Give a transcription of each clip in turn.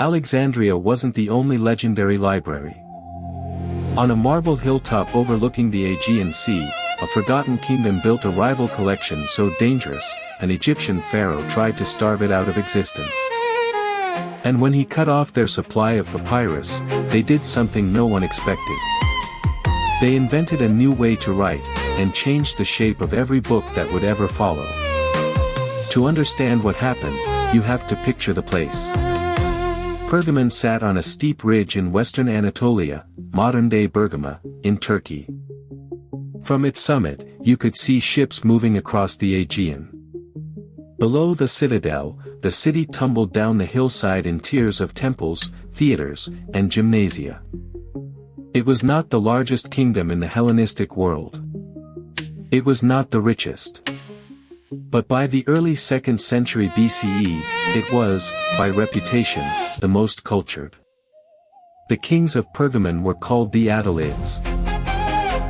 Alexandria wasn't the only legendary library. On a marble hilltop overlooking the Aegean Sea, a forgotten kingdom built a rival collection so dangerous, an Egyptian pharaoh tried to starve it out of existence. And when he cut off their supply of papyrus, they did something no one expected. They invented a new way to write, and changed the shape of every book that would ever follow. To understand what happened, you have to picture the place. Pergamon sat on a steep ridge in western Anatolia, modern-day Bergama, in Turkey. From its summit, you could see ships moving across the Aegean. Below the citadel, the city tumbled down the hillside in tiers of temples, theaters, and gymnasia. It was not the largest kingdom in the Hellenistic world. It was not the richest. But by the early 2nd century BCE, it was, by reputation, the most cultured. The kings of Pergamon were called the Attalids.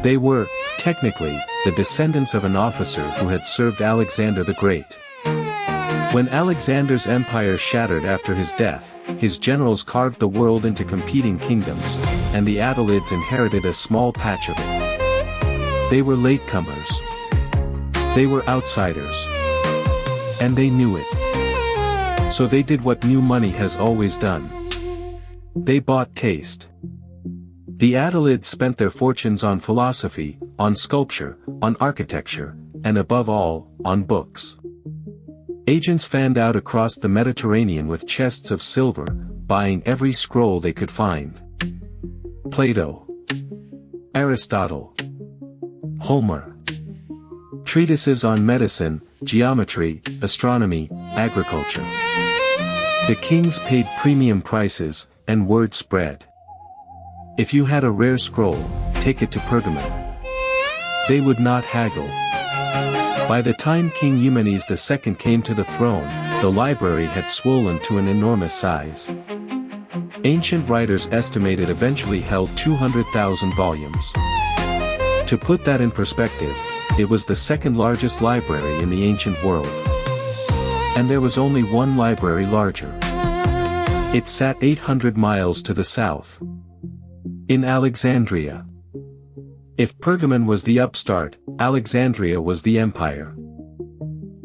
They were, technically, the descendants of an officer who had served Alexander the Great. When Alexander's empire shattered after his death, his generals carved the world into competing kingdoms, and the Attalids inherited a small patch of it. They were latecomers. They were outsiders. And they knew it. So they did what new money has always done. They bought taste. The Attalids spent their fortunes on philosophy, on sculpture, on architecture, and above all, on books. Agents fanned out across the Mediterranean with chests of silver, buying every scroll they could find. Plato, Aristotle, Homer. Treatises on medicine, geometry, astronomy, agriculture. The kings paid premium prices, and word spread. If you had a rare scroll, take it to Pergamon. They would not haggle. By the time King Eumenes II came to the throne, the library had swollen to an enormous size. Ancient writers estimated eventually held 200,000 volumes. To put that in perspective, it was the second largest library in the ancient world. And there was only one library larger. It sat 800 miles to the south. In Alexandria. If Pergamon was the upstart, Alexandria was the empire.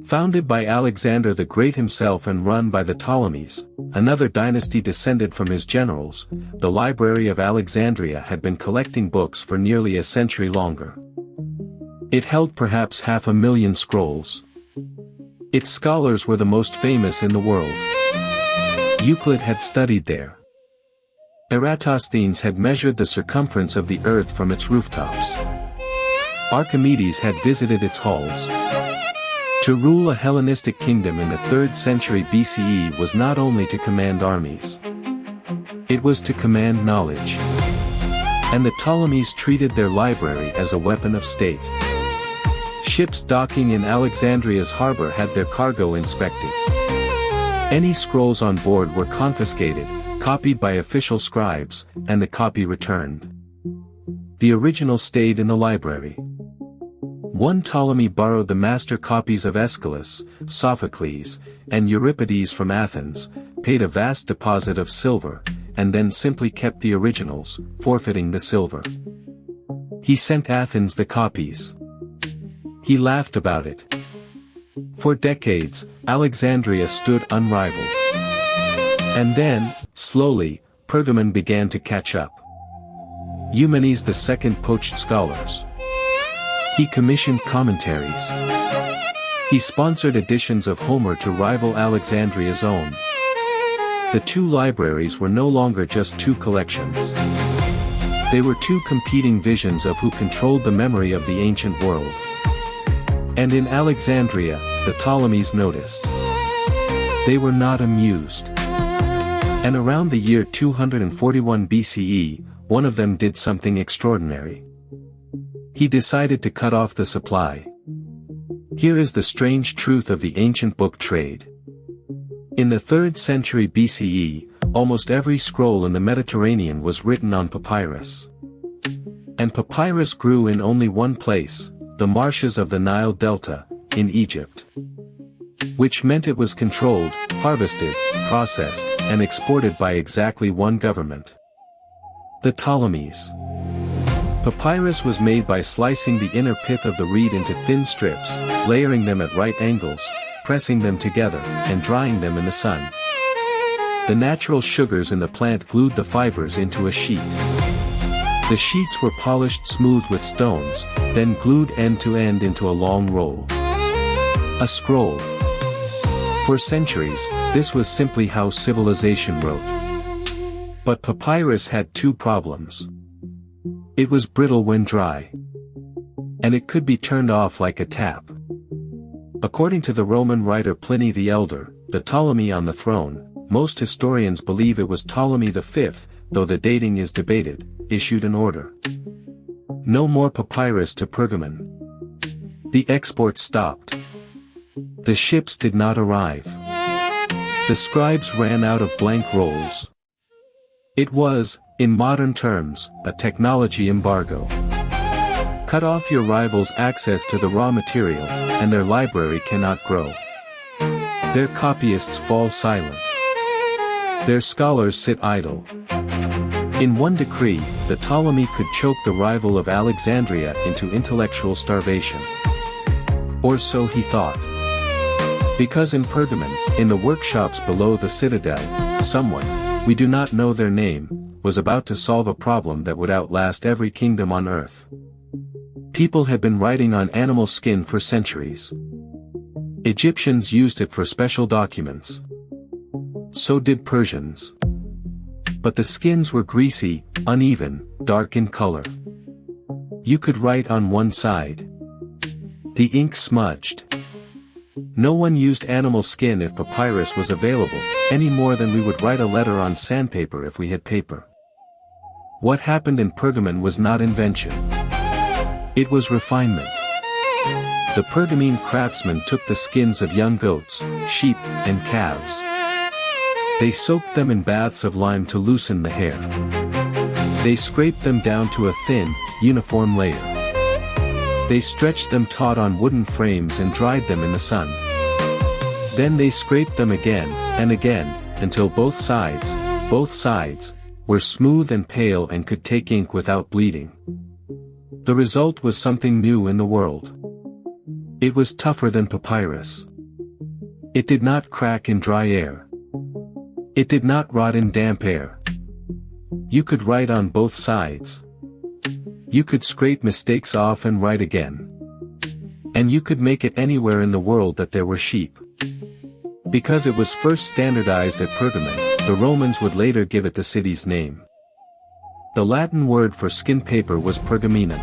Founded by Alexander the Great himself and run by the Ptolemies, another dynasty descended from his generals, the Library of Alexandria had been collecting books for nearly a century longer. It held perhaps 500,000 scrolls. Its scholars were the most famous in the world. Euclid had studied there. Eratosthenes had measured the circumference of the earth from its rooftops. Archimedes had visited its halls. To rule a Hellenistic kingdom in the 3rd century BCE was not only to command armies. It was to command knowledge. And the Ptolemies treated their library as a weapon of state. Ships docking in Alexandria's harbor had their cargo inspected. Any scrolls on board were confiscated, copied by official scribes, and the copy returned. The original stayed in the library. One Ptolemy borrowed the master copies of Aeschylus, Sophocles, and Euripides from Athens, paid a vast deposit of silver, and then simply kept the originals, forfeiting the silver. He sent Athens the copies. He laughed about it. For decades, Alexandria stood unrivaled. And then, slowly, Pergamon began to catch up. Eumenes II poached scholars. He commissioned commentaries. He sponsored editions of Homer to rival Alexandria's own. The two libraries were no longer just two collections. They were two competing visions of who controlled the memory of the ancient world. And in Alexandria, the Ptolemies noticed. They were not amused. And around the year 241 BCE, one of them did something extraordinary. He decided to cut off the supply. Here is the strange truth of the ancient book trade. In the 3rd century BCE, almost every scroll in the Mediterranean was written on papyrus. And papyrus grew in only one place, the marshes of the Nile Delta, in Egypt. which meant it was controlled, harvested, processed, and exported by exactly one government. The Ptolemies. Papyrus was made by slicing the inner pith of the reed into thin strips, layering them at right angles, pressing them together, and drying them in the sun. The natural sugars in the plant glued the fibers into a sheet. The sheets were polished smooth with stones, then glued end to end into a long roll. A scroll. For centuries, this was simply how civilization wrote. But papyrus had two problems. It was brittle when dry. And it could be turned off like a tap. According to the Roman writer Pliny the Elder, the Ptolemy on the throne, most historians believe it was Ptolemy V, though the dating is debated, issued an order. No more papyrus to Pergamon. The export stopped. The ships did not arrive. The scribes ran out of blank rolls. It was, in modern terms, a technology embargo. Cut off your rivals' access to the raw material, and their library cannot grow. Their copyists fall silent. Their scholars sit idle. In one decree, the Ptolemy could choke the rival of Alexandria into intellectual starvation. Or so he thought. Because in Pergamon, in the workshops below the citadel, someone, we do not know their name, was about to solve a problem that would outlast every kingdom on earth. People had been writing on animal skin for centuries. Egyptians used it for special documents. So did Persians. But the skins were greasy, uneven, dark in color. You could write on one side. The ink smudged. No one used animal skin if papyrus was available, any more than we would write a letter on sandpaper if we had paper. What happened in Pergamon was not invention. It was refinement. The Pergamene craftsmen took the skins of young goats, sheep, and calves. They soaked them in baths of lime to loosen the hair. They scraped them down to a thin, uniform layer. They stretched them taut on wooden frames and dried them in the sun. Then they scraped them again, and again, until both sides, were smooth and pale and could take ink without bleeding. The result was something new in the world. It was tougher than papyrus. It did not crack in dry air. It did not rot in damp air. You could write on both sides. You could scrape mistakes off and write again. And you could make it anywhere in the world that there were sheep. Because it was first standardized at Pergamon, the Romans would later give it the city's name. The Latin word for skin paper was pergamenum.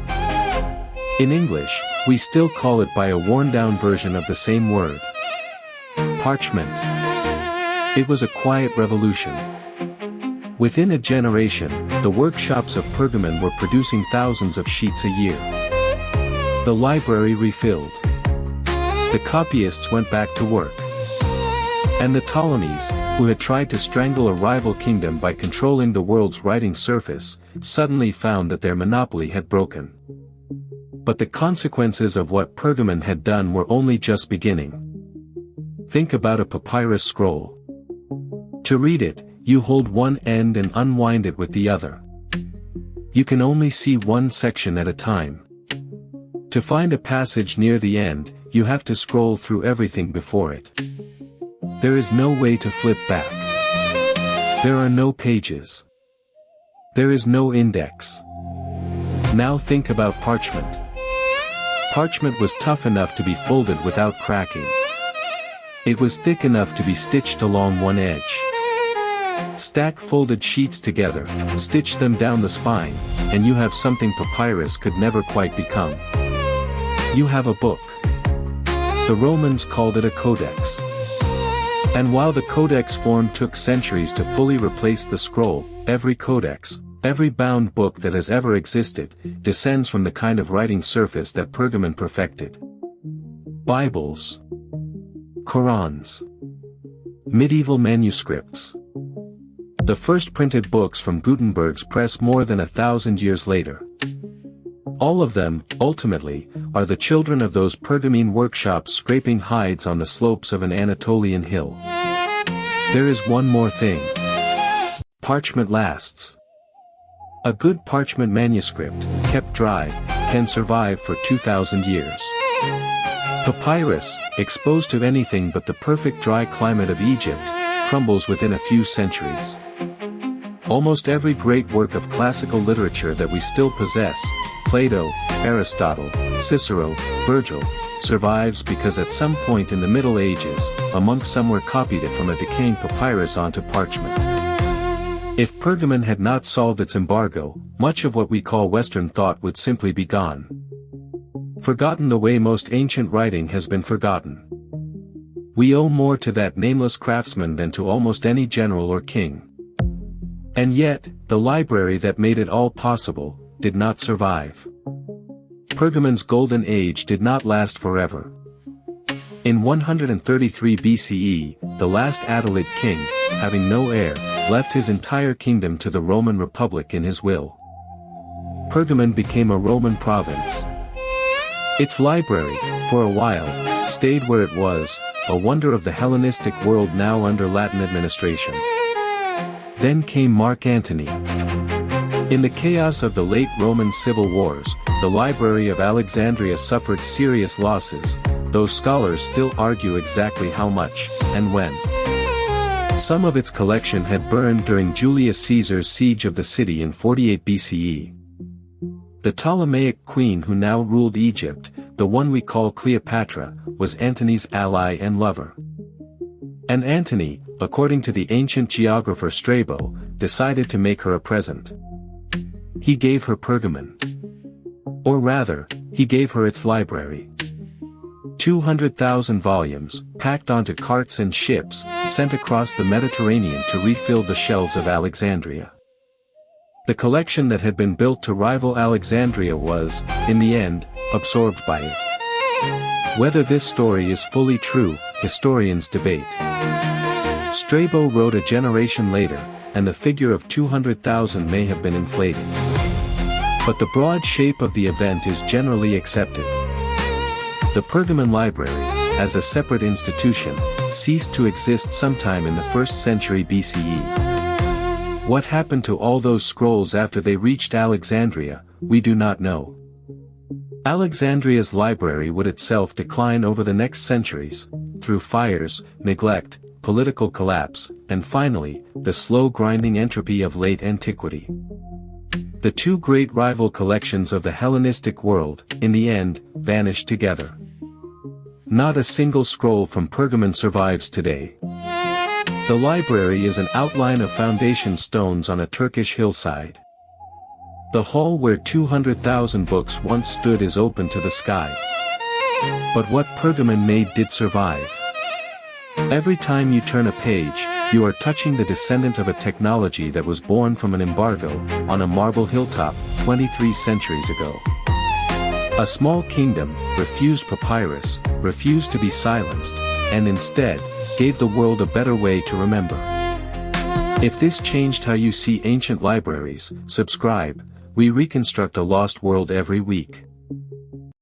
In English, we still call it by a worn-down version of the same word. Parchment. It was a quiet revolution. Within a generation, the workshops of Pergamon were producing thousands of sheets a year. The library refilled. The copyists went back to work. And the Ptolemies, who had tried to strangle a rival kingdom by controlling the world's writing surface, suddenly found that their monopoly had broken. But the consequences of what Pergamon had done were only just beginning. Think about a papyrus scroll. To read it, you hold one end and unwind it with the other. You can only see one section at a time. To find a passage near the end, you have to scroll through everything before it. There is no way to flip back. There are no pages. There is no index. Now think about parchment. Parchment was tough enough to be folded without cracking. It was thick enough to be stitched along one edge. Stack folded sheets together, stitch them down the spine, and you have something papyrus could never quite become. You have a book. The Romans called it a codex. And while the codex form took centuries to fully replace the scroll, every codex, every bound book that has ever existed, descends from the kind of writing surface that Pergamon perfected. Bibles. Qurans. Medieval manuscripts. The first printed books from Gutenberg's press more than 1,000 years later. All of them, ultimately, are the children of those Pergamene workshops scraping hides on the slopes of an Anatolian hill. There is one more thing. Parchment lasts. A good parchment manuscript, kept dry, can survive for 2,000 years. Papyrus, exposed to anything but the perfect dry climate of Egypt, crumbles within a few centuries. Almost every great work of classical literature that we still possess, Plato, Aristotle, Cicero, Virgil, survives because at some point in the Middle Ages, a monk somewhere copied it from a decaying papyrus onto parchment. If Pergamon had not solved its embargo, much of what we call Western thought would simply be gone. Forgotten the way most ancient writing has been forgotten. We owe more to that nameless craftsman than to almost any general or king. And yet, the library that made it all possible, did not survive. Pergamon's golden age did not last forever. In 133 BCE, the last Attalid king, having no heir, left his entire kingdom to the Roman Republic in his will. Pergamon became a Roman province. Its library, for a while, stayed where it was, a wonder of the Hellenistic world now under Latin administration. Then came Mark Antony. In the chaos of the late Roman civil wars, the Library of Alexandria suffered serious losses, though scholars still argue exactly how much, and when. Some of its collection had burned during Julius Caesar's siege of the city in 48 BCE. The Ptolemaic queen who now ruled Egypt, the one we call Cleopatra, was Antony's ally and lover. And Antony, according to the ancient geographer Strabo, decided to make her a present. He gave her Pergamon. Or rather, he gave her its library. 200,000 volumes, packed onto carts and ships, sent across the Mediterranean to refill the shelves of Alexandria. The collection that had been built to rival Alexandria was, in the end, absorbed by it. Whether this story is fully true, historians debate. Strabo wrote a generation later, and the figure of 200,000 may have been inflated. But the broad shape of the event is generally accepted. The Pergamon Library, as a separate institution, ceased to exist sometime in the 1st century BCE. What happened to all those scrolls after they reached Alexandria, we do not know. Alexandria's library would itself decline over the next centuries, through fires, neglect, political collapse, and finally, the slow grinding entropy of late antiquity. The two great rival collections of the Hellenistic world, in the end, vanished together. Not a single scroll from Pergamon survives today. The library is an outline of foundation stones on a Turkish hillside. The hall where 200,000 books once stood is open to the sky. But what Pergamon made did survive. Every time you turn a page, you are touching the descendant of a technology that was born from an embargo, on a marble hilltop, 23 centuries ago. A small kingdom, refused papyrus, refused to be silenced, and instead, gave the world a better way to remember. If this changed how you see ancient libraries, subscribe, we reconstruct a lost world every week.